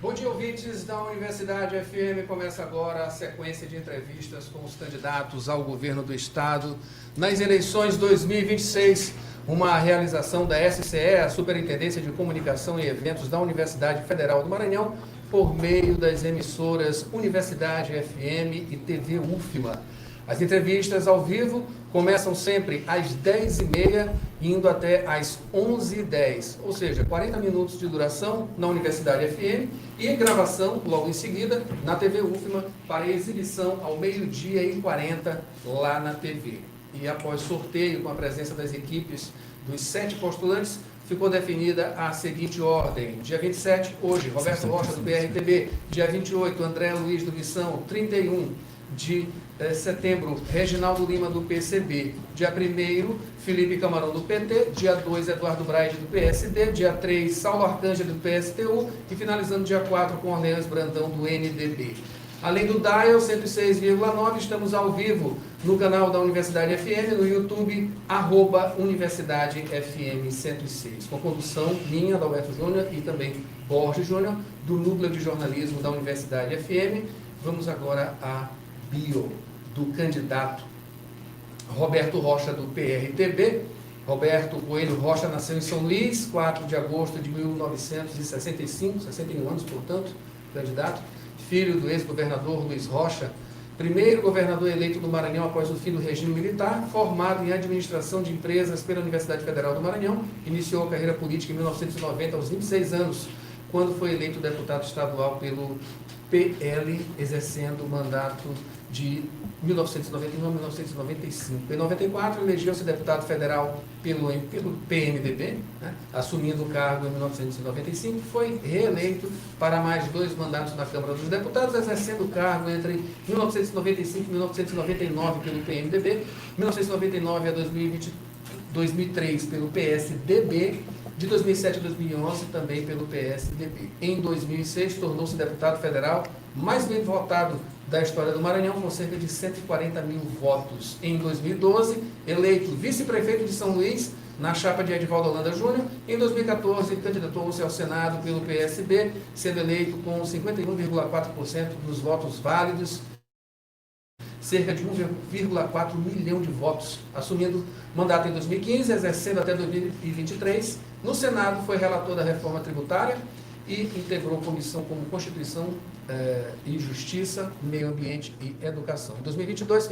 Bom dia, ouvintes da Universidade FM. Começa agora a sequência de entrevistas com os candidatos ao governo do Estado nas eleições 2026, uma realização da SCE, a Superintendência de Comunicação e Eventos da Universidade Federal do Maranhão, por meio das emissoras Universidade FM e TV UFMA. As entrevistas ao vivo começam sempre às 10h30, indo até às 11h10, ou seja, 40 minutos de duração na Universidade FM e gravação logo em seguida na TV UFMA para exibição ao 12h40 lá na TV. E após sorteio com a presença das equipes dos 7 postulantes, ficou definida a seguinte ordem: dia 27, hoje, Roberto Rocha, do PRTB; dia 28, André Luiz, do Missão; 31 de setembro, Reginaldo Lima, do PCB; dia 1º, Felipe Camarão, do PT; dia 2, Eduardo Braide, do PSD; dia 3, Saulo Arcângelo, do PSTU; e finalizando dia 4 com Orleans Brandão, do NDB. Além do Dial 106,9, estamos ao vivo no canal da Universidade FM, no YouTube, @Universidade FM 106, com condução minha, da UF Júnior, e também Borges Júnior, do Núcleo de Jornalismo da Universidade FM. Vamos agora à bio do candidato Roberto Rocha, do PRTB. Roberto Coelho Rocha nasceu em São Luís, 4 de agosto de 1965, 61 anos, portanto, candidato. Filho do ex-governador Luiz Rocha, primeiro governador eleito do Maranhão após o fim do regime militar, formado em administração de empresas pela Universidade Federal do Maranhão, iniciou a carreira política em 1990, aos 26 anos, quando foi eleito deputado estadual pelo PL, exercendo o mandato de 1991 a 1995. Em 94, elegeu-se deputado federal pelo PMDB, assumindo o cargo em 1995, foi reeleito para mais 2 mandatos na Câmara dos Deputados, exercendo o cargo entre 1995 e 1999 pelo PMDB, 1999 a 2003 pelo PSDB, de 2007 a 2011 também pelo PSDB. Em 2006, tornou-se deputado federal mais bem votado da história do Maranhão, com cerca de 140 mil votos. Em 2012, eleito vice-prefeito de São Luís, na chapa de Edivaldo Holanda Júnior. Em 2014, candidatou-se ao Senado pelo PSB, sendo eleito com 51,4% dos votos válidos, cerca de 1,4 milhão de votos, assumindo mandato em 2015, exercendo até 2023. No Senado, foi relator da reforma tributária e integrou comissão como Constituição e Justiça, Meio Ambiente e Educação. Em 2022,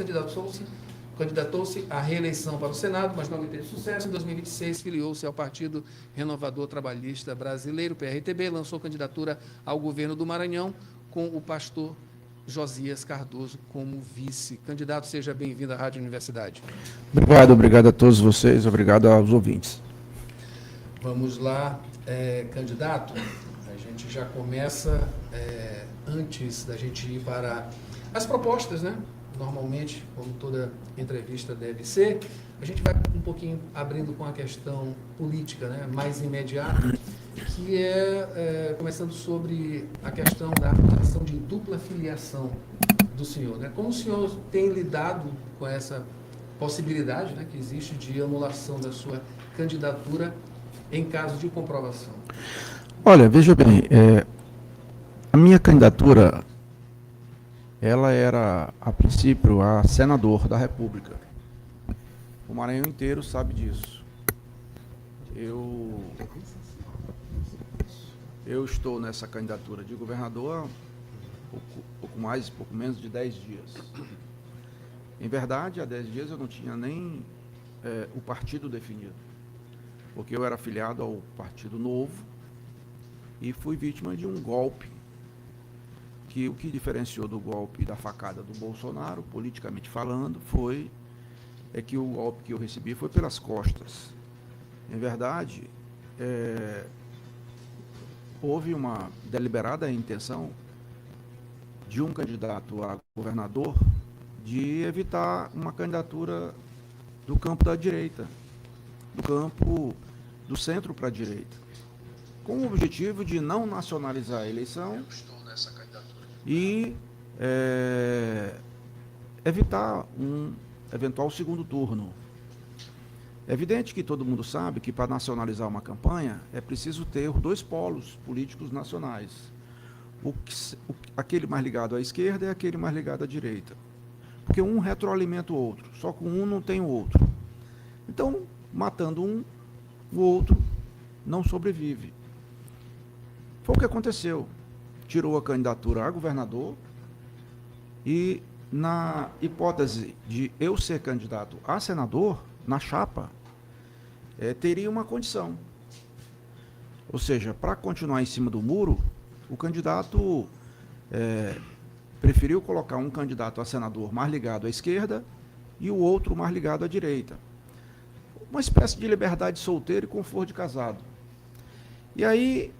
candidatou-se à reeleição para o Senado, mas não obteve sucesso. Em 2026, filiou-se ao Partido Renovador Trabalhista Brasileiro, PRTB, lançou candidatura ao governo do Maranhão com o pastor Josias Cardoso como vice. Candidato, seja bem-vindo à Rádio Universidade. Obrigado a todos vocês, obrigado aos ouvintes. Vamos lá, candidato. A gente já começa, antes da gente ir para as propostas, né? Normalmente, como toda entrevista deve ser, a gente vai um pouquinho abrindo com a questão política, né? Mais imediata, que começando sobre a questão da aplicação de dupla filiação do senhor, né? Como o senhor tem lidado com essa possibilidade, né, que existe de anulação da sua candidatura em caso de comprovação? Olha, veja bem, a minha candidatura, ela era, a princípio, a senador da República. O Maranhão inteiro sabe disso. Eu estou nessa candidatura de governador há pouco menos de 10 dias. Em verdade, há 10 dias eu não tinha nem o partido definido, porque eu era afiliado ao Partido Novo e fui vítima de um golpe, que o que diferenciou do golpe da facada do Bolsonaro, politicamente falando, é que o golpe que eu recebi foi pelas costas. Em verdade, houve uma deliberada intenção de um candidato a governador de evitar uma candidatura do campo da direita, do campo do centro para a direita, com o objetivo de não nacionalizar a eleição e evitar um eventual segundo turno. É evidente que todo mundo sabe que para nacionalizar uma campanha é preciso ter os 2 polos políticos nacionais. aquele mais ligado à esquerda e aquele mais ligado à direita. Porque um retroalimenta o outro, só com um não tem o outro. Então, matando um, o outro não sobrevive. Foi o que aconteceu. Tirou a candidatura a governador e, na hipótese de eu ser candidato a senador, na chapa, teria uma condição. Ou seja, para continuar em cima do muro, o candidato preferiu colocar um candidato a senador mais ligado à esquerda e o outro mais ligado à direita. Uma espécie de liberdade solteiro e conforto de casado. E aí,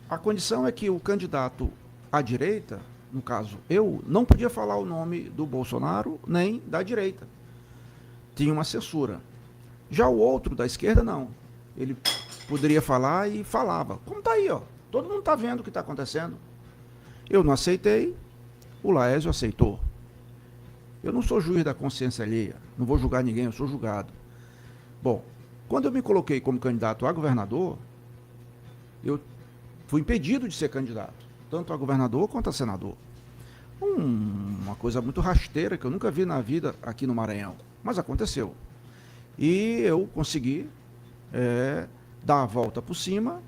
a condição é que o candidato à direita, no caso eu, não podia falar o nome do Bolsonaro nem da direita. Tinha uma censura. Já o outro da esquerda, não. Ele poderia falar e falava. Como está aí, ó. Todo mundo está vendo o que está acontecendo. Eu não aceitei, o Laésio aceitou. Eu não sou juiz da consciência alheia, não vou julgar ninguém, eu sou julgado. Bom, quando eu me coloquei como candidato a governador, eu fui impedido de ser candidato, tanto a governador quanto a senador. Uma coisa muito rasteira que eu nunca vi na vida aqui no Maranhão, mas aconteceu. E eu consegui dar a volta por cima,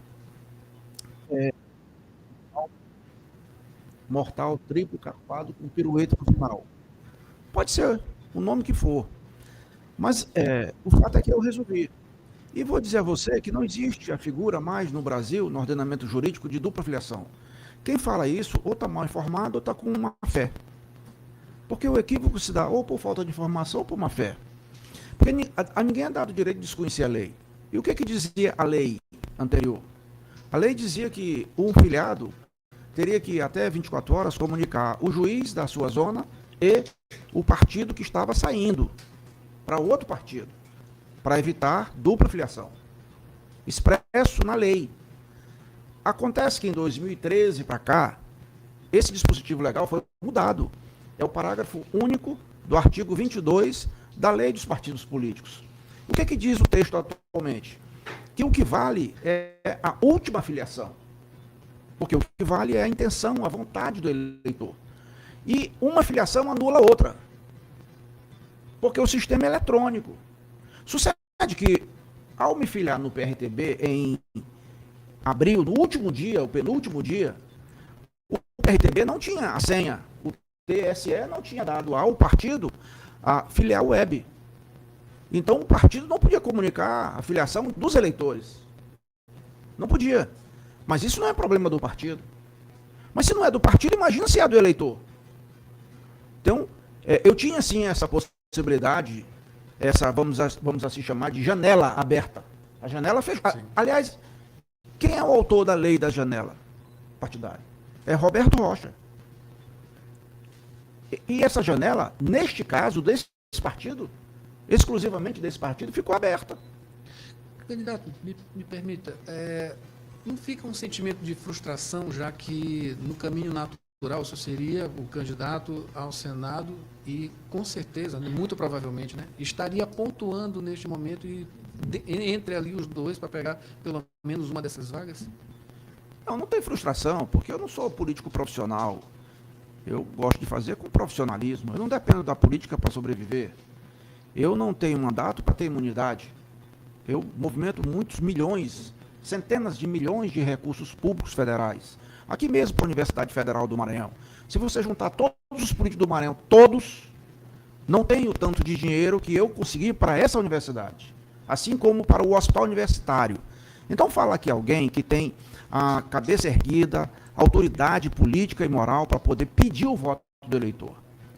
mortal, triplo, carpado, com pirueta no final. Pode ser o nome que for, mas o fato é que eu resolvi. E vou dizer a você que não existe a figura mais no Brasil, no ordenamento jurídico, de dupla filiação. Quem fala isso, ou está mal informado, ou está com má fé. Porque o equívoco se dá ou por falta de informação, ou por má fé. Porque a ninguém é dado o direito de desconhecer a lei. E o que dizia a lei anterior? A lei dizia que um filiado teria que, até 24 horas, comunicar o juiz da sua zona e o partido que estava saindo para outro partido, para evitar dupla filiação. Expresso na lei. Acontece que em 2013 para cá, esse dispositivo legal foi mudado. É o parágrafo único do artigo 22 da Lei dos Partidos Políticos. O que diz o texto atualmente? Que o que vale é a última filiação. Porque o que vale é a intenção, a vontade do eleitor. E uma filiação anula a outra. Porque o sistema é eletrônico. Sucede que, ao me filiar no PRTB em abril, no último dia, o penúltimo dia, o PRTB não tinha a senha. O TSE não tinha dado ao partido a filial web. Então, o partido não podia comunicar a filiação dos eleitores. Não podia. Mas isso não é problema do partido. Mas se não é do partido, imagina se é do eleitor. Então, eu tinha sim essa possibilidade, vamos assim chamar de janela aberta. A janela fechada. Aliás, quem é o autor da lei da janela partidária? É Roberto Rocha. E essa janela, neste caso, desse partido, exclusivamente desse partido, ficou aberta. Candidato, me permita, não fica um sentimento de frustração, já que no caminho natural o senhor seria o candidato ao Senado e, com certeza, muito provavelmente, estaria pontuando neste momento entre ali os dois para pegar pelo menos uma dessas vagas? Não tem frustração, porque eu não sou político profissional. Eu gosto de fazer com profissionalismo. Eu não dependo da política para sobreviver. Eu não tenho mandato para ter imunidade. Eu movimento muitos milhões, centenas de milhões de recursos públicos federais. Aqui mesmo para a Universidade Federal do Maranhão. Se você juntar todos os políticos do Maranhão, todos, não tem o tanto de dinheiro que eu consegui para essa universidade. Assim como para o hospital universitário. Então fala aqui alguém que tem a cabeça erguida, autoridade política e moral para poder pedir o voto do eleitor.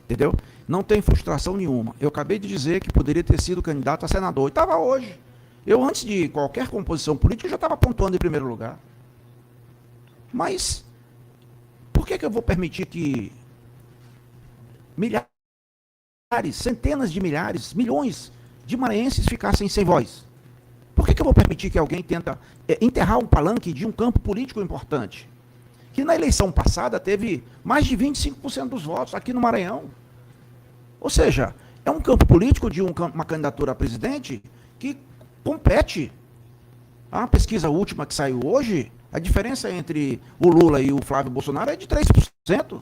Entendeu? Não tem frustração nenhuma. Eu acabei de dizer que poderia ter sido candidato a senador. E estava hoje. Eu, antes de qualquer composição política, já estava pontuando em primeiro lugar. Mas, por que eu vou permitir que milhares, centenas de milhares, milhões de maranhenses ficassem sem voz? Por que eu vou permitir que alguém tenta enterrar um palanque de um campo político importante? Que na eleição passada teve mais de 25% dos votos aqui no Maranhão. Ou seja, é um campo político de uma candidatura a presidente que compete A pesquisa última que saiu hoje, a diferença entre o Lula e o Flávio Bolsonaro é de 3%.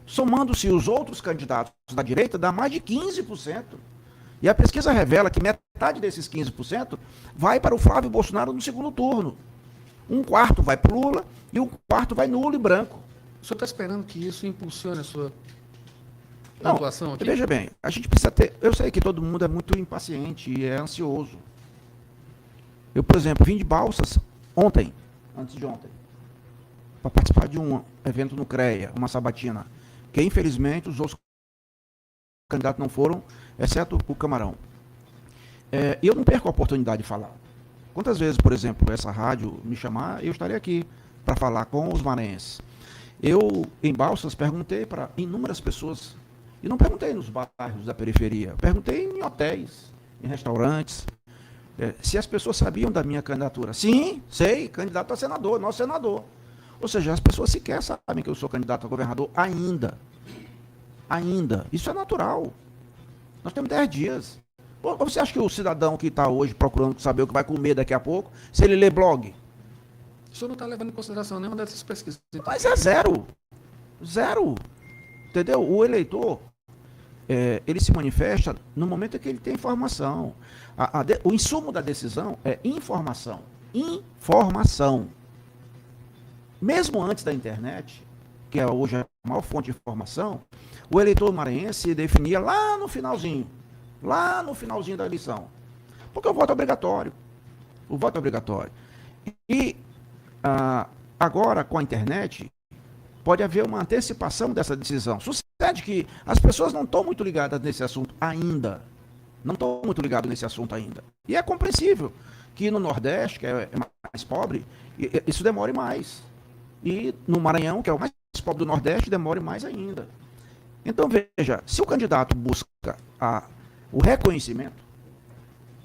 Somando-se os outros candidatos da direita, dá mais de 15%. E a pesquisa revela que metade desses 15% vai para o Flávio Bolsonaro no segundo turno. Um quarto vai para o Lula e um quarto vai nulo e branco. O senhor está esperando que isso impulsione a sua Não, atuação aqui? veja bem, a gente precisa ter... Eu sei que todo mundo é muito impaciente e é ansioso. Eu, por exemplo, vim de Balsas ontem, antes de ontem, para participar de um evento no CREA, uma sabatina, que infelizmente os outros candidatos não foram, exceto o Camarão. E eu não perco a oportunidade de falar. Quantas vezes, por exemplo, essa rádio me chamar, eu estarei aqui para falar com os maranhenses. Eu, em Balsas, perguntei para inúmeras pessoas, e não perguntei nos bairros da periferia, perguntei em hotéis, em restaurantes, se as pessoas sabiam da minha candidatura. Sim, sei, candidato a senador, nosso senador. Ou seja, as pessoas sequer sabem que eu sou candidato a governador ainda. Ainda. Isso é natural. Nós temos 10 dias. Ou você acha que o cidadão que está hoje procurando saber o que vai comer daqui a pouco, se ele lê blog? O senhor não está levando em consideração nenhuma dessas pesquisas. Mas é zero. Zero. Entendeu? O eleitor, ele se manifesta no momento em que ele tem informação. O insumo da decisão é informação. Informação. Mesmo antes da internet, que é hoje a maior fonte de informação, o eleitor maranhense se definia lá no finalzinho da eleição. Porque o voto é obrigatório. O voto é obrigatório. E agora, com a internet, pode haver uma antecipação dessa decisão. Sucede que as pessoas não estão muito ligadas nesse assunto ainda. Não estão muito ligadas nesse assunto ainda. E é compreensível que no Nordeste, que é mais pobre, isso demore mais. E no Maranhão, que é o mais pobre do Nordeste, demore mais ainda. Então, veja, se o candidato busca o reconhecimento,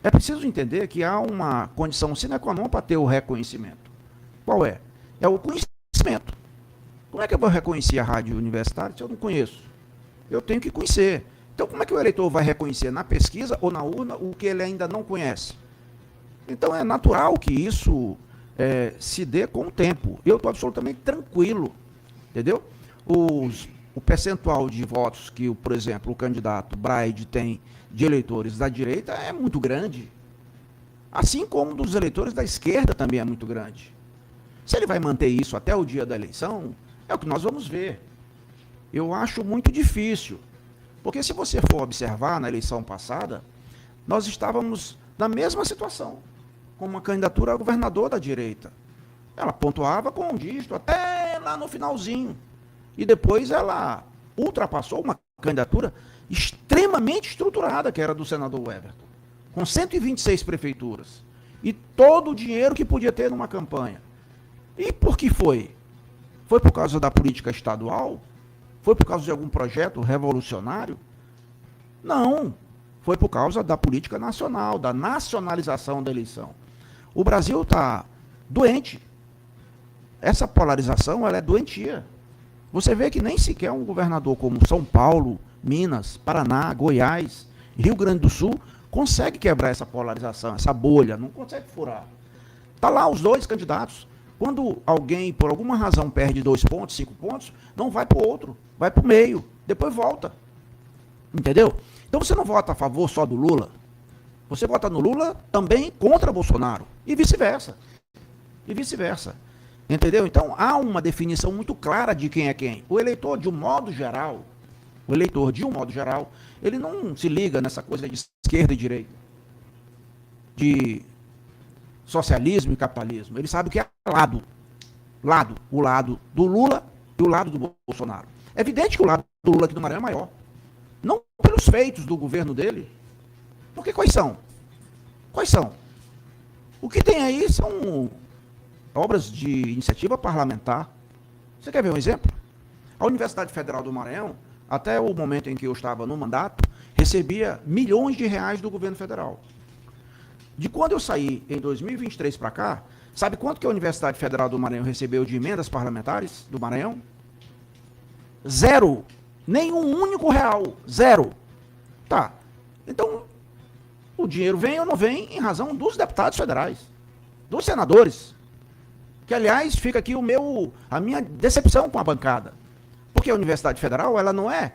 é preciso entender que há uma condição sine qua non para ter o reconhecimento. Qual é? É o conhecimento. Como é que eu vou reconhecer a rádio universitária se eu não conheço? Eu tenho que conhecer. Então, como é que o eleitor vai reconhecer na pesquisa ou na urna o que ele ainda não conhece? Então, é natural que isso se dê com o tempo. Eu estou absolutamente tranquilo, entendeu? O percentual de votos que, por exemplo, o candidato Braide tem de eleitores da direita é muito grande. Assim como dos eleitores da esquerda também é muito grande. Se ele vai manter isso até o dia da eleição, é o que nós vamos ver. Eu acho muito difícil. Porque se você for observar na eleição passada, nós estávamos na mesma situação, com uma candidatura a governador da direita. Ela pontuava com um dígito até lá no finalzinho. E depois ela ultrapassou uma candidatura extremamente estruturada, que era do senador Everton, com 126 prefeituras. E todo o dinheiro que podia ter numa campanha. E por que foi? Foi por causa da política estadual? Foi por causa de algum projeto revolucionário? Não. Foi por causa da política nacional, da nacionalização da eleição. O Brasil está doente. Essa polarização ela é doentia. Você vê que nem sequer um governador como São Paulo, Minas, Paraná, Goiás, Rio Grande do Sul consegue quebrar essa polarização, essa bolha, não consegue furar. Está lá os dois candidatos. Quando alguém, por alguma razão, perde 2 pontos, 5 pontos, não vai para o outro, vai para o meio, depois volta. Entendeu? Então você não vota a favor só do Lula. Você vota no Lula também contra Bolsonaro. E vice-versa. E vice-versa. Entendeu? Então há uma definição muito clara de quem é quem. O eleitor, de um modo geral, ele não se liga nessa coisa de esquerda e direita. De socialismo e capitalismo. Ele sabe o que é lado. O lado do Lula e o lado do Bolsonaro. É evidente que o lado do Lula aqui do Maranhão é maior. Não pelos feitos do governo dele. Porque quais são? O que tem aí são obras de iniciativa parlamentar. Você quer ver um exemplo? A Universidade Federal do Maranhão, até o momento em que eu estava no mandato, recebia milhões de reais do governo federal. De quando eu saí em 2023 para cá, sabe quanto que a Universidade Federal do Maranhão recebeu de emendas parlamentares do Maranhão? 0. Nenhum único real. 0. Tá. Então, o dinheiro vem ou não vem em razão dos deputados federais. dos senadores. Que, aliás, fica aqui a minha decepção com a bancada. Porque a Universidade Federal, ela não é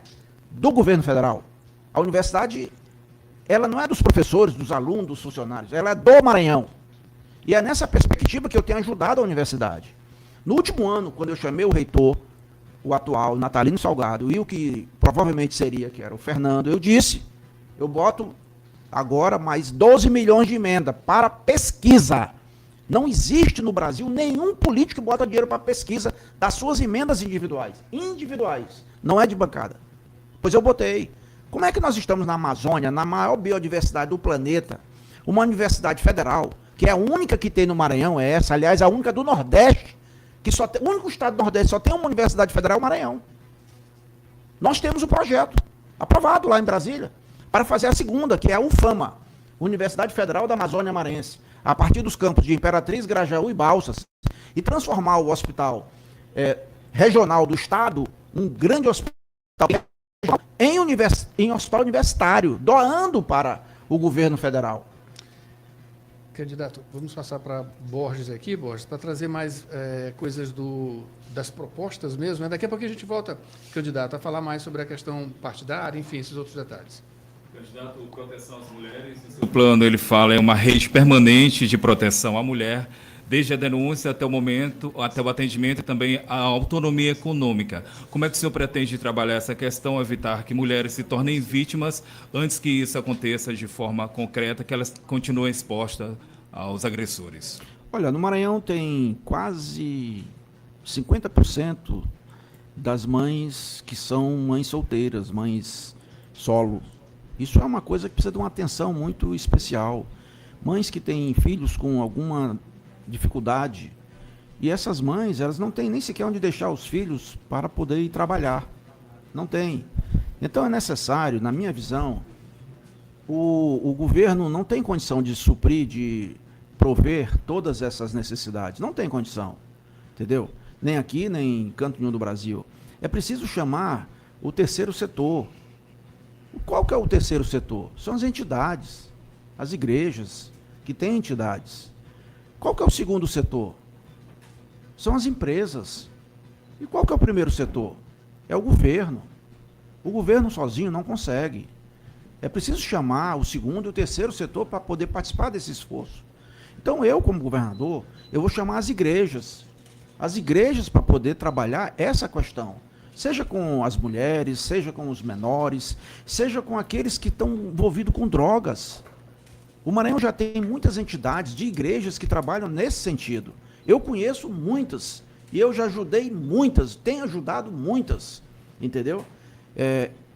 do governo federal. A universidade, ela não é dos professores, dos alunos, dos funcionários. Ela é do Maranhão. E é nessa perspectiva que eu tenho ajudado a universidade. No último ano, quando eu chamei o reitor, o atual, Natalino Salgado, e o que provavelmente seria, que era o Fernando, eu disse, eu boto agora mais 12 milhões de emenda para pesquisa. Não existe no Brasil nenhum político que bota dinheiro para pesquisa das suas emendas individuais. Individuais, não é de bancada. Pois eu botei. Como é que nós estamos na Amazônia, na maior biodiversidade do planeta, uma universidade federal, que é a única que tem no Maranhão, é essa, aliás, a única do Nordeste, que só tem, o único estado do Nordeste só tem uma universidade federal, é o Maranhão. Nós temos o projeto aprovado lá em Brasília para fazer a segunda, que é a UFAMA, Universidade Federal da Amazônia Maranhense, a partir dos campos de Imperatriz, Grajaú e Balsas, e transformar o hospital regional do estado, um grande hospital, em hospital universitário, doando para o governo federal. Candidato, vamos passar para Borges aqui, Borges, para trazer mais coisas das propostas mesmo. Né? Daqui a pouco a gente volta, candidato, a falar mais sobre a questão partidária, enfim, esses outros detalhes. Candidato, proteção às mulheres, o plano, ele fala, é uma rede permanente de proteção à mulher, desde a denúncia até o momento, até o atendimento e também a autonomia econômica. Como é que o senhor pretende trabalhar essa questão, evitar que mulheres se tornem vítimas antes que isso aconteça de forma concreta, que elas continuem expostas aos agressores? Olha, no Maranhão tem quase 50% das mães que são mães solteiras, mães solo. Isso é uma coisa que precisa de uma atenção muito especial. Mães que têm filhos com alguma dificuldade, e essas mães, elas não têm nem sequer onde deixar os filhos para poder ir trabalhar. Não tem. Então é necessário, na minha visão, o governo não tem condição de suprir, de prover todas essas necessidades. Não tem condição. Entendeu? Nem aqui, nem em canto nenhum do Brasil. É preciso chamar o terceiro setor. Qual que é o terceiro setor? São as entidades, as igrejas, que têm entidades. Qual que é o segundo setor? São as empresas. E qual que é o primeiro setor? É o governo. O governo sozinho não consegue. É preciso chamar o segundo e o terceiro setor para poder participar desse esforço. Então eu, como governador, eu vou chamar as igrejas para poder trabalhar essa questão. Seja com as mulheres, seja com os menores, seja com aqueles que estão envolvidos com drogas. O Maranhão já tem muitas entidades de igrejas que trabalham nesse sentido. Eu conheço muitas, e eu já ajudei muitas, tenho ajudado muitas, entendeu?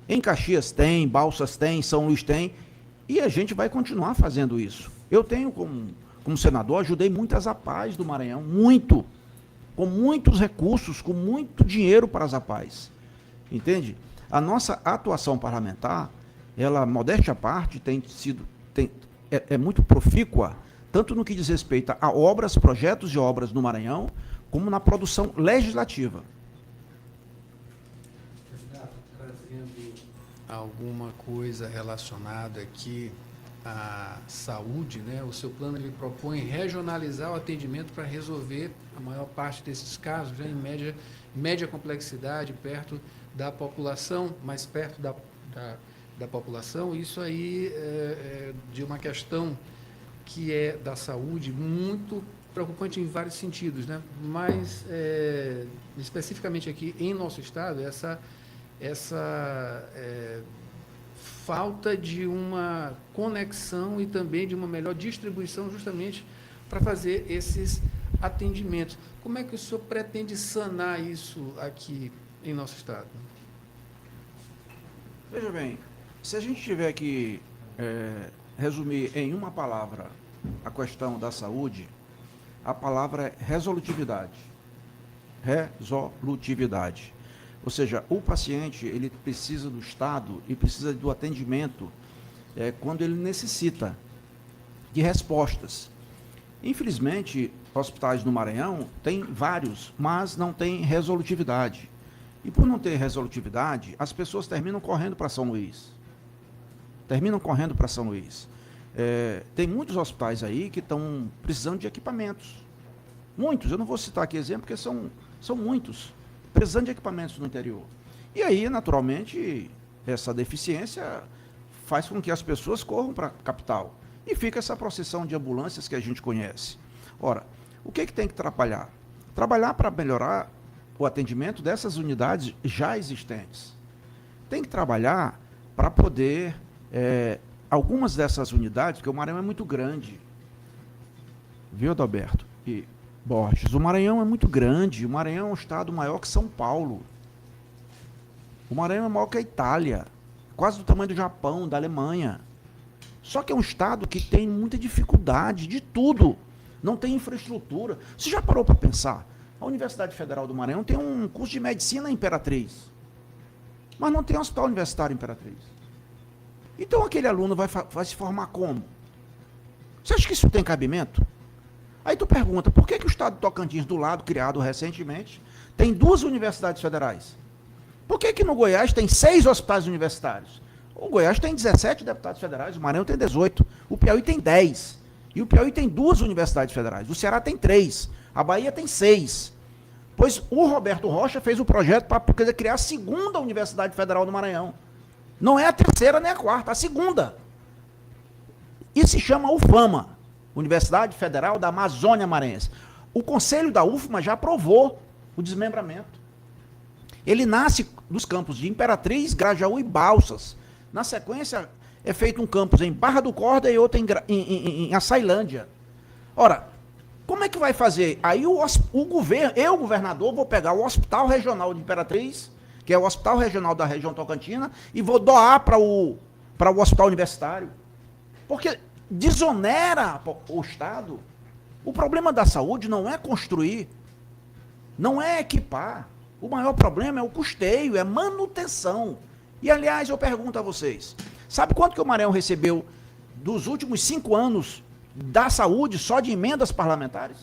Em Caxias tem, Balsas tem, São Luís tem, e a gente vai continuar fazendo isso. Eu tenho, como senador, ajudei muitas APAES do Maranhão, muito, com muitos recursos, com muito dinheiro para as APAES, entende? A nossa atuação parlamentar, ela, modéstia à parte, é muito profícua, tanto no que diz respeito a obras, projetos de obras no Maranhão, como na produção legislativa. Trazendo alguma coisa relacionada aqui à saúde, né? O seu plano ele propõe regionalizar o atendimento para resolver a maior parte desses casos, já em média complexidade, perto da população, mais perto da população. Isso aí é de uma questão que é da saúde muito preocupante em vários sentidos, né? Mas especificamente aqui em nosso estado, essa falta de uma conexão e também de uma melhor distribuição justamente para fazer esses atendimentos. Como é que o senhor pretende sanar isso aqui em nosso estado? Veja bem, se a gente tiver que resumir em uma palavra a questão da saúde, a palavra é resolutividade. Resolutividade. Ou seja, o paciente ele precisa do Estado e precisa do atendimento quando ele necessita de respostas. Infelizmente, hospitais no Maranhão tem vários, mas não tem resolutividade. E por não ter resolutividade, as pessoas terminam correndo para São Luís. Tem muitos hospitais aí que estão precisando de equipamentos. Muitos, eu não vou citar aqui exemplo, porque são muitos, precisando de equipamentos no interior. E aí, naturalmente, essa deficiência faz com que as pessoas corram para a capital. E fica essa procissão de ambulâncias que a gente conhece. Ora, o que tem que trabalhar? Trabalhar para melhorar o atendimento dessas unidades já existentes. Tem que trabalhar para poder, algumas dessas unidades, porque o Maranhão é muito grande, viu, Adalberto e Borges? O Maranhão é muito grande, o Maranhão é um estado maior que São Paulo. O Maranhão é maior que a Itália, quase do tamanho do Japão, da Alemanha. Só que é um estado que tem muita dificuldade de tudo. Não tem infraestrutura. Você já parou para pensar? A Universidade Federal do Maranhão tem um curso de medicina em Imperatriz, mas não tem um hospital universitário em Imperatriz. Então aquele aluno vai se formar como? Você acha que isso tem cabimento? Aí tu pergunta, por que o estado de Tocantins, do lado, criado recentemente, tem 2 universidades federais? Por que no Goiás tem 6 hospitais universitários? O Goiás tem 17 deputados federais, o Maranhão tem 18, o Piauí tem 10. E o Piauí tem 2 universidades federais, o Ceará tem 3, a Bahia tem 6. Pois o Roberto Rocha fez o projeto para criar a 2ª Universidade Federal do Maranhão. Não é a 3ª nem a 4ª, a 2ª. E se chama UFAMA, Universidade Federal da Amazônia Maranhense. O Conselho da UFMA já aprovou o desmembramento. Ele nasce dos campos de Imperatriz, Grajaú e Balsas. Na sequência, é feito um campus em Barra do Corda e outro em Açailândia. Ora, como é que vai fazer? Aí o governo, eu, governador, vou pegar o Hospital Regional de Imperatriz, que é o Hospital Regional da região Tocantina, e vou doar para o Hospital Universitário. Porque desonera o Estado. O problema da saúde não é construir, não é equipar. O maior problema é o custeio, é manutenção. E, aliás, eu pergunto a vocês, sabe quanto que o Maranhão recebeu dos últimos 5 anos da saúde só de emendas parlamentares?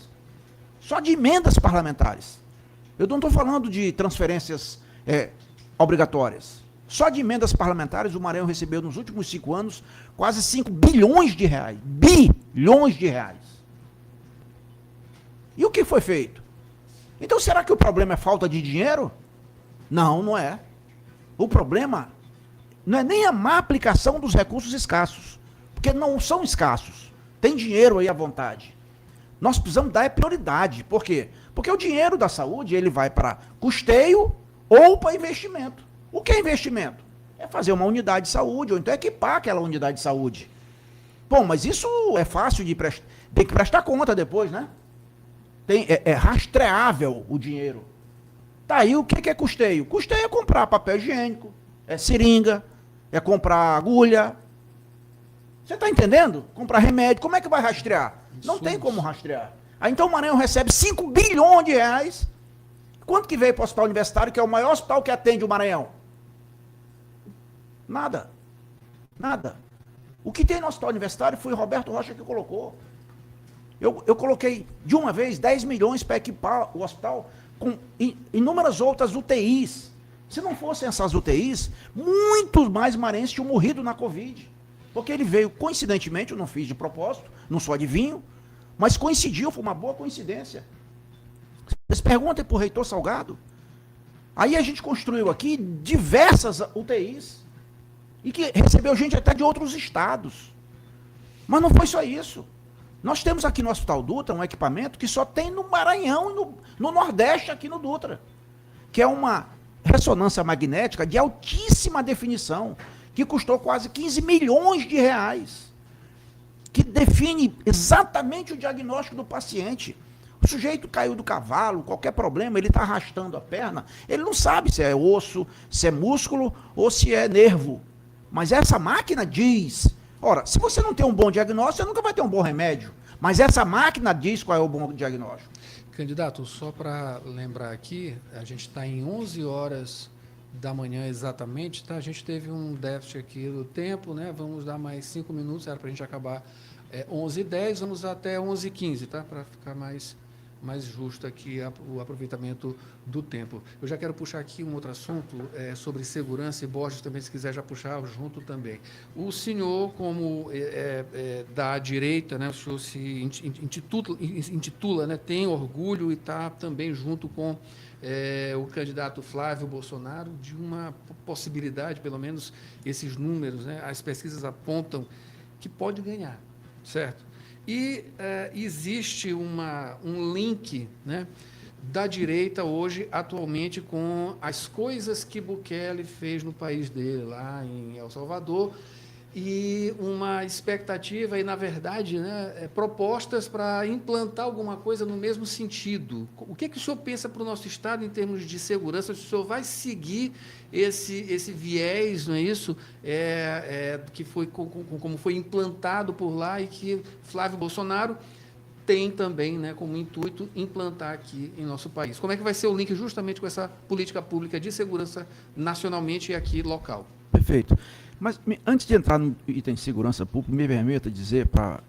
Só de emendas parlamentares. Eu não estou falando de transferências obrigatórias. Só de emendas parlamentares o Maranhão recebeu nos últimos 5 anos quase 5 bilhões de reais. Bilhões de reais. E o que foi feito? Então, será que o problema é falta de dinheiro? Não, não é. O problema não é nem a má aplicação dos recursos escassos, porque não são escassos. Tem dinheiro aí à vontade. Nós precisamos dar prioridade. Por quê? Porque o dinheiro da saúde ele vai para custeio ou para investimento. O que é investimento? É fazer uma unidade de saúde, ou então equipar aquela unidade de saúde. Bom, mas isso é fácil de prestar. Tem que prestar conta depois, né? É rastreável o dinheiro. Tá aí o que é custeio? Custeio é comprar papel higiênico, é seringa, é comprar agulha. Você está entendendo? Comprar remédio. Como é que vai rastrear? Não tem como rastrear. Aí então o Maranhão recebe 5 bilhões de reais. Quanto que veio para o hospital universitário, que é o maior hospital que atende o Maranhão? Nada. Nada. O que tem no hospital universitário foi o Roberto Rocha que colocou. Eu coloquei, de uma vez, 10 milhões para equipar o hospital com inúmeras outras UTIs. Se não fossem essas UTIs, muitos mais maranhenses tinham morrido na Covid. Porque ele veio, coincidentemente, eu não fiz de propósito, não sou adivinho, mas coincidiu, foi uma boa coincidência. Vocês perguntem para o reitor Salgado. Aí a gente construiu aqui diversas UTIs, e que recebeu gente até de outros estados. Mas não foi só isso. Nós temos aqui no Hospital Dutra um equipamento que só tem no Maranhão e no Nordeste, aqui no Dutra, que é uma ressonância magnética de altíssima definição, que custou quase 15 milhões de reais, que define exatamente o diagnóstico do paciente. O sujeito caiu do cavalo, qualquer problema, ele está arrastando a perna, ele não sabe se é osso, se é músculo ou se é nervo. Mas essa máquina diz. Ora, se você não tem um bom diagnóstico, você nunca vai ter um bom remédio. Mas essa máquina diz qual é o bom diagnóstico. Candidato, só para lembrar aqui, a gente está em 11 horas da manhã exatamente, tá? A gente teve um déficit aqui do tempo, né? Vamos dar mais 5 minutos, era para a gente acabar 11h10, vamos até 11h15, tá? Para ficar mais mais justa aqui o aproveitamento do tempo. Eu já quero puxar aqui um outro assunto sobre segurança, e Borges também, se quiser já puxar junto também. O senhor, como da direita, né, o senhor se intitula, né, tem orgulho e está também junto com o candidato Flávio Bolsonaro de uma possibilidade, pelo menos esses números, né, as pesquisas apontam que pode ganhar, certo? E existe um link, né, da direita hoje, atualmente, com as coisas que Bukele fez no país dele, lá em El Salvador, e uma expectativa e, na verdade, né, propostas para implantar alguma coisa no mesmo sentido. O que o senhor pensa para o nosso Estado em termos de segurança? Se o senhor vai seguir esse viés, não é isso, que foi como foi implantado por lá e que Flávio Bolsonaro tem também, né, como intuito implantar aqui em nosso país. Como é que vai ser o link justamente com essa política pública de segurança nacionalmente e aqui local? Perfeito. Mas antes de entrar no item de segurança pública, me permita dizer, para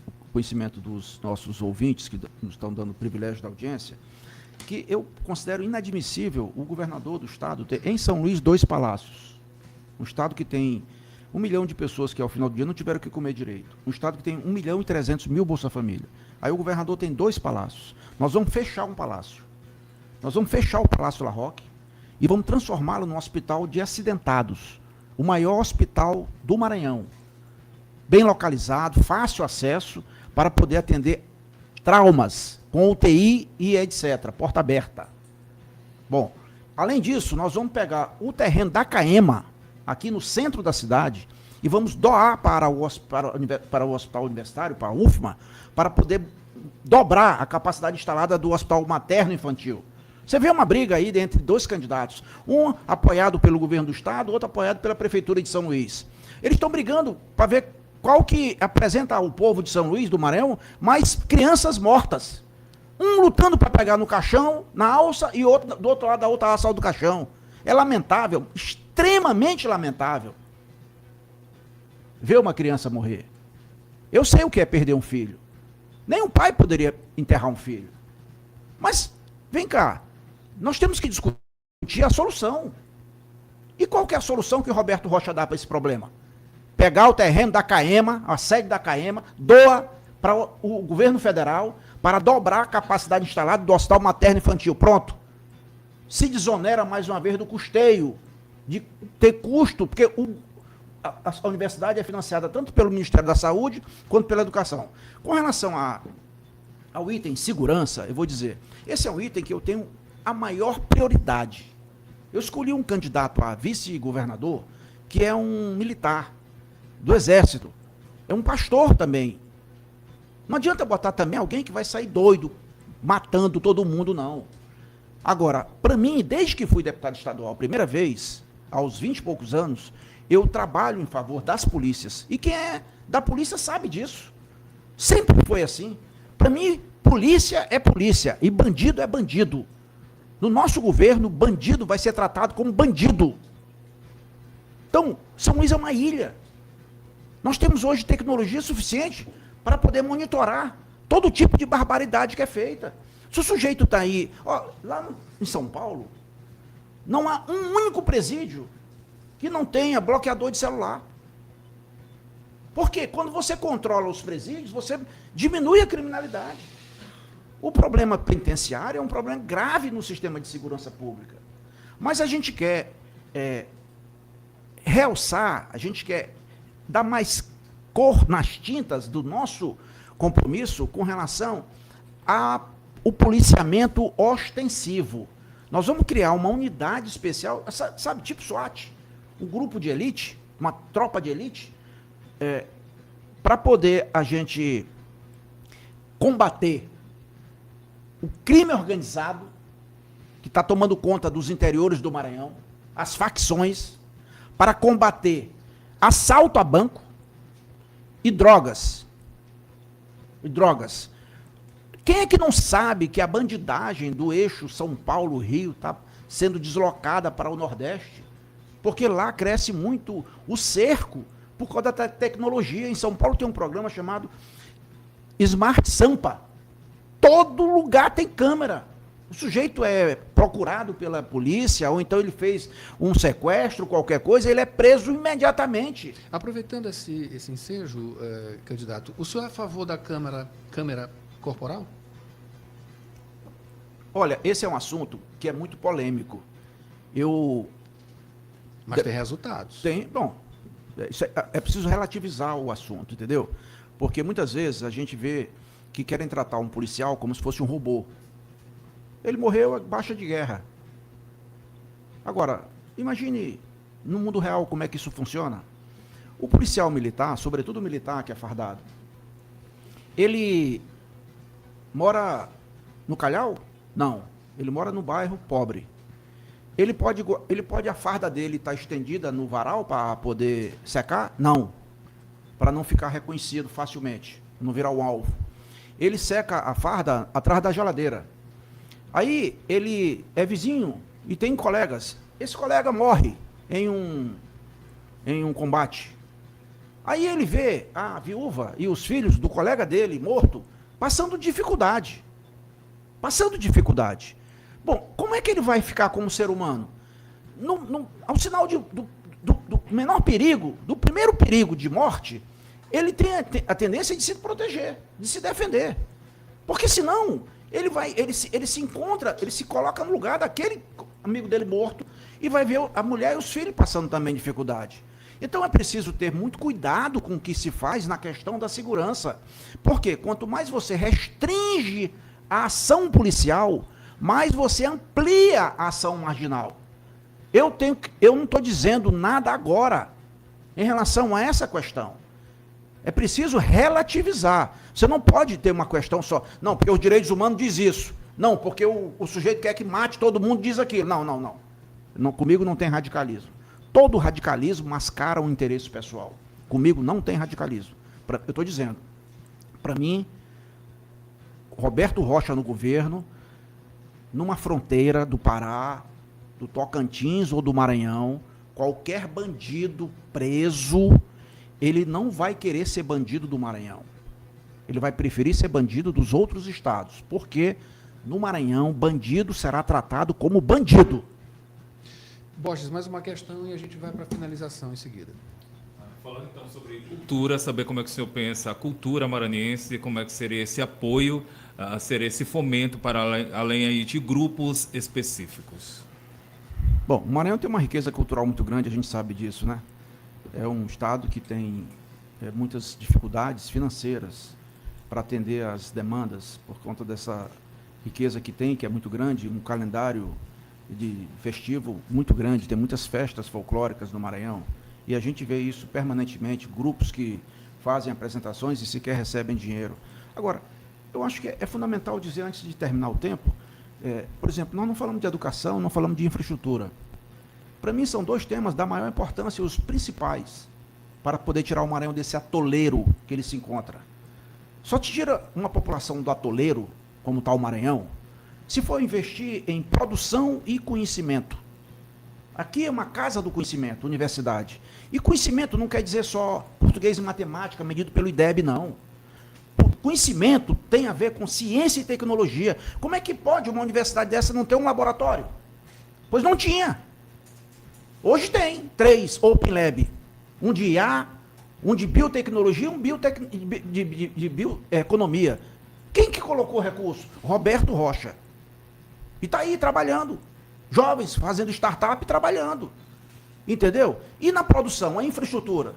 o conhecimento dos nossos ouvintes que nos estão dando o privilégio da audiência, que eu considero inadmissível o governador do estado ter em São Luís 2 palácios. Um estado que tem 1 milhão de pessoas que ao final do dia não tiveram o que comer direito. Um estado que tem 1.300.000 Bolsa Família. Aí o governador tem 2 palácios. Nós vamos fechar um palácio. Nós vamos fechar o Palácio La Roque e vamos transformá-lo num hospital de acidentados. O maior hospital do Maranhão. Bem localizado, fácil acesso, para poder atender traumas, com UTI e etc. Porta aberta. Bom, além disso, nós vamos pegar o terreno da CAEMA, aqui no centro da cidade, e vamos doar para o Hospital Universitário, para a UFMA, para poder dobrar a capacidade instalada do Hospital Materno Infantil. Você vê uma briga aí entre 2 candidatos, um apoiado pelo governo do estado, outro apoiado pela prefeitura de São Luís. Eles estão brigando para ver qual que apresenta ao povo de São Luís, do Maranhão, mais crianças mortas. Um lutando para pegar no caixão, na alça, e outro do outro lado da outra alça do caixão. É lamentável, extremamente lamentável, ver uma criança morrer. Eu sei o que é perder um filho. Nem um pai poderia enterrar um filho. Mas, vem cá, nós temos que discutir a solução. E qual que é a solução que o Roberto Rocha dá para esse problema? Pegar o terreno da CAEMA, a sede da CAEMA, doa para o governo federal para dobrar a capacidade instalada do Hospital Materno Infantil. Pronto. Se desonera mais uma vez do custeio, de ter custo, porque a universidade é financiada tanto pelo Ministério da Saúde quanto pela Educação. Com relação ao item segurança, eu vou dizer, esse é um item que eu tenho a maior prioridade. Eu escolhi um candidato a vice-governador que é um militar do Exército, é um pastor também. Não adianta botar também alguém que vai sair doido, matando todo mundo, não. Agora, para mim, desde que fui deputado estadual a primeira vez, aos 20 e poucos anos, eu trabalho em favor das polícias. E quem é da polícia sabe disso. Sempre foi assim. Para mim, polícia é polícia e bandido é bandido. No nosso governo, bandido vai ser tratado como bandido. Então, São Luís é uma ilha. Nós temos hoje tecnologia suficiente para poder monitorar todo tipo de barbaridade que é feita. Se o sujeito está aí, lá em São Paulo, não há um único presídio que não tenha bloqueador de celular. Porque quando você controla os presídios, você diminui a criminalidade. O problema penitenciário é um problema grave no sistema de segurança pública. Mas a gente quer realçar, a gente quer dar mais cor nas tintas do nosso compromisso com relação ao policiamento ostensivo. Nós vamos criar uma unidade especial, sabe, tipo SWAT, um grupo de elite, uma tropa de elite, para poder a gente combater o crime organizado, que está tomando conta dos interiores do Maranhão, as facções, para combater assalto a banco e drogas. Quem é que não sabe que a bandidagem do eixo São Paulo-Rio está sendo deslocada para o Nordeste? Porque lá cresce muito o cerco por causa da tecnologia. Em São Paulo tem um programa chamado Smart Sampa. todo lugar tem câmera. O sujeito é procurado pela polícia, ou então ele fez um sequestro, qualquer coisa, ele é preso imediatamente. Aproveitando esse ensejo, candidato, o senhor é a favor da câmera corporal? Olha, esse é um assunto que é muito polêmico. Mas tem resultados. Bom, é preciso relativizar o assunto, entendeu? Porque muitas vezes a gente vê que querem tratar um policial como se fosse um robô. Ele morreu a baixa de guerra. Agora, imagine no mundo real como é que isso funciona. O policial militar, sobretudo o militar que é fardado, ele mora no Calhau? Não. Ele mora no bairro pobre. Ele pode a farda dele estar estendida no varal para poder secar? Não. Para não ficar reconhecido facilmente, não virar um alvo. Ele seca a farda atrás da geladeira. Aí ele é vizinho e tem colegas. Esse colega morre em um combate. Aí ele vê a viúva e os filhos do colega dele morto passando dificuldade. Bom, como é que ele vai ficar como ser humano? Ao sinal do menor perigo, do primeiro perigo de morte, ele tem a tendência de se proteger, de se defender. Porque senão ele se coloca no lugar daquele amigo dele morto e vai ver a mulher e os filhos passando também dificuldade. Então é preciso ter muito cuidado com o que se faz na questão da segurança. Porque quanto mais você restringe a ação policial, mais você amplia a ação marginal. Eu não estou dizendo nada agora em relação a essa questão. É preciso relativizar. Você não pode ter uma questão só. Não, porque os direitos humanos diz isso. Não, porque o sujeito quer que mate todo mundo diz aquilo. Não, comigo não tem radicalismo. Todo radicalismo mascara um interesse pessoal. Comigo não tem radicalismo. Eu estou dizendo. Para mim, Roberto Rocha no governo, numa fronteira do Pará, do Tocantins ou do Maranhão, qualquer bandido preso, ele não vai querer ser bandido do Maranhão. Ele vai preferir ser bandido dos outros estados, porque no Maranhão, bandido será tratado como bandido. Borges, mais uma questão e a gente vai para a finalização em seguida. Falando então sobre cultura, saber como é que o senhor pensa a cultura maranhense, como é que seria esse apoio, seria esse fomento para além aí de grupos específicos. Bom, o Maranhão tem uma riqueza cultural muito grande, a gente sabe disso, né? É um estado que tem muitas dificuldades financeiras para atender às demandas por conta dessa riqueza que tem, que é muito grande, um calendário de festivo muito grande, tem muitas festas folclóricas no Maranhão, e a gente vê isso permanentemente, grupos que fazem apresentações e sequer recebem dinheiro. Agora, eu acho que é fundamental dizer, antes de terminar o tempo, por exemplo, nós não falamos de educação, não falamos de infraestrutura. Para mim, são dois temas da maior importância, os principais, para poder tirar o Maranhão desse atoleiro que ele se encontra. Só te tira uma população do atoleiro, como está o Maranhão, se for investir em produção e conhecimento. Aqui é uma casa do conhecimento, universidade. E conhecimento não quer dizer só português e matemática medido pelo IDEB, não. Conhecimento tem a ver com ciência e tecnologia. Como é que pode uma universidade dessa não ter um laboratório? Pois não tinha. Hoje tem 3 Open Lab. Um de IA, um de biotecnologia, um de bioeconomia. Quem que colocou recurso? Roberto Rocha. E está aí trabalhando. Jovens fazendo startup trabalhando. Entendeu? E na produção, a infraestrutura.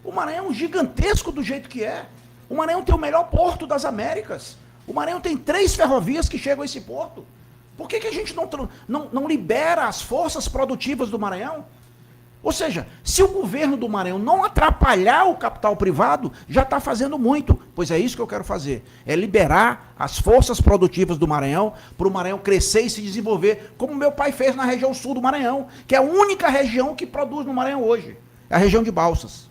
O Maranhão é gigantesco do jeito que é. O Maranhão tem o melhor porto das Américas. O Maranhão tem 3 ferrovias que chegam a esse porto. Por que a gente não libera as forças produtivas do Maranhão? Ou seja, se o governo do Maranhão não atrapalhar o capital privado, já está fazendo muito. Pois é isso que eu quero fazer. É liberar as forças produtivas do Maranhão para o Maranhão crescer e se desenvolver, como meu pai fez na região sul do Maranhão, que é a única região que produz no Maranhão hoje. É a região de Balsas.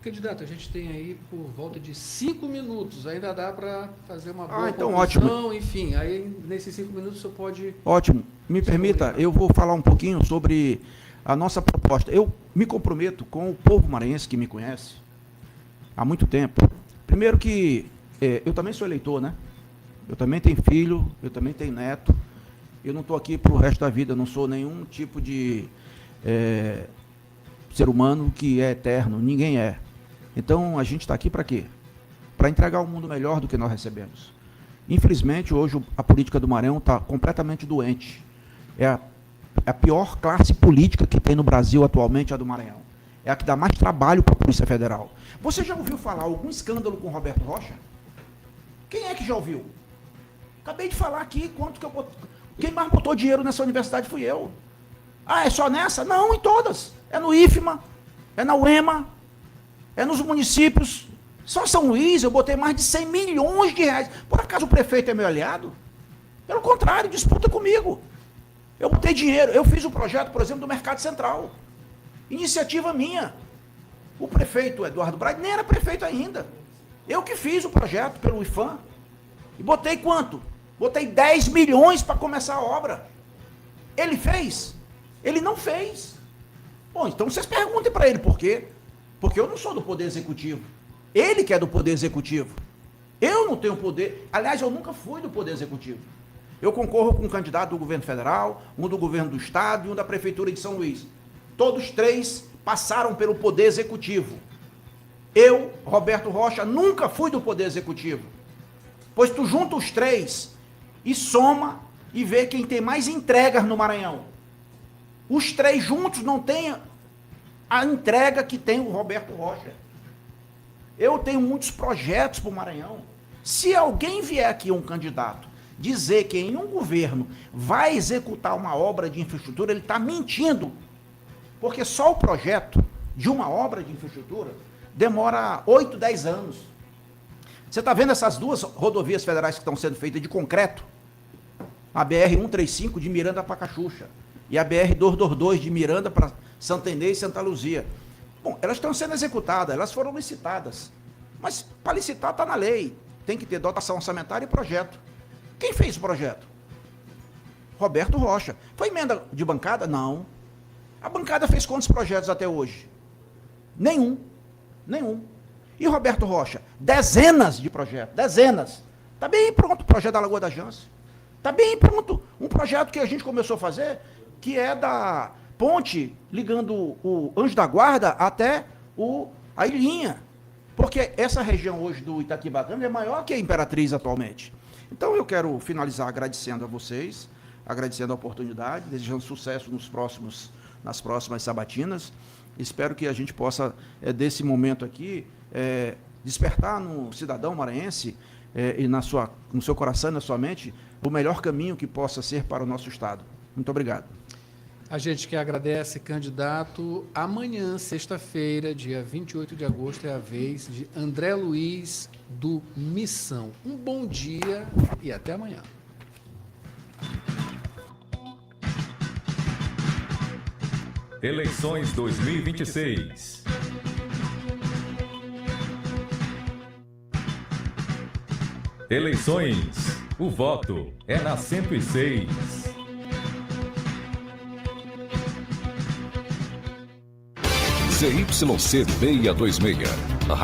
Candidato, a gente tem aí por volta de 5 minutos. Ainda dá para fazer uma boa então conclusão, ótimo. Enfim, aí nesses 5 minutos o senhor pode... Ótimo. Me permita, eu vou falar um pouquinho sobre a nossa proposta. Eu me comprometo com o povo maranhense que me conhece há muito tempo. Primeiro que eu também sou eleitor, né? Eu também tenho filho, eu também tenho neto. Eu não estou aqui para o resto da vida, eu não sou nenhum tipo de ser humano que é eterno, ninguém é. Então, a gente está aqui para quê? Para entregar um mundo melhor do que nós recebemos. Infelizmente, hoje a política do Maranhão está completamente doente. É a pior classe política que tem no Brasil atualmente, a do Maranhão. É a que dá mais trabalho para a Polícia Federal. Você já ouviu falar algum escândalo com Roberto Rocha? Quem é que já ouviu? Acabei de falar aqui quem mais botou dinheiro nessa universidade fui eu. Ah, é só nessa? Não, em todas. É no IFMA, é na UEMA, é nos municípios. Só São Luís eu botei mais de 100 milhões de reais. Por acaso o prefeito é meu aliado? Pelo contrário, disputa comigo. Eu botei dinheiro, eu fiz o projeto, por exemplo, do Mercado Central. Iniciativa minha. O prefeito Eduardo Braga nem era prefeito ainda. Eu que fiz o projeto pelo IFAM. E botei quanto? Botei 10 milhões para começar a obra. Ele fez? Ele não fez. Bom, então vocês perguntem para ele por quê. Porque eu não sou do Poder Executivo. Ele que é do Poder Executivo. Eu não tenho poder. Aliás, eu nunca fui do Poder Executivo. Eu concorro com um candidato do governo federal, um do governo do estado e um da prefeitura de São Luís. Todos três passaram pelo Poder Executivo. Eu, Roberto Rocha, nunca fui do Poder Executivo. Pois tu junta os três e soma e vê quem tem mais entregas no Maranhão. Os três juntos não têm a entrega que tem o Roberto Rocha. Eu tenho muitos projetos para o Maranhão. Se alguém vier aqui, um candidato, dizer que em um governo vai executar uma obra de infraestrutura, ele está mentindo. Porque só o projeto de uma obra de infraestrutura demora 8, 10 anos. Você está vendo essas duas rodovias federais que estão sendo feitas de concreto? A BR-135 de Miranda para Cachucha e a BR-222 de Miranda para Santa Inês e Santa Luzia. Bom, elas estão sendo executadas, elas foram licitadas. Mas para licitar está na lei. Tem que ter dotação orçamentária e projeto. Quem fez o projeto? Roberto Rocha. Foi emenda de bancada? Não. A bancada fez quantos projetos até hoje? Nenhum. E Roberto Rocha? Dezenas de projetos, dezenas. Está bem pronto o projeto da Lagoa da Jance. Está bem pronto um projeto que a gente começou a fazer, que é da ponte ligando o Anjo da Guarda até a Ilhinha. Porque essa região hoje do Itaquibacanga é maior que a Imperatriz atualmente. Então eu quero finalizar agradecendo a vocês, agradecendo a oportunidade, desejando sucesso nas próximas sabatinas. Espero que a gente possa, desse momento aqui, despertar no cidadão maranhense e no seu coração e na sua mente o melhor caminho que possa ser para o nosso Estado. Muito obrigado. A gente que agradece, candidato. Amanhã, sexta-feira, dia 28 de agosto, é a vez de André Luiz, do Missão. Um bom dia e até amanhã. Eleições 2026. Eleições. O voto é na 106. ZYC 626,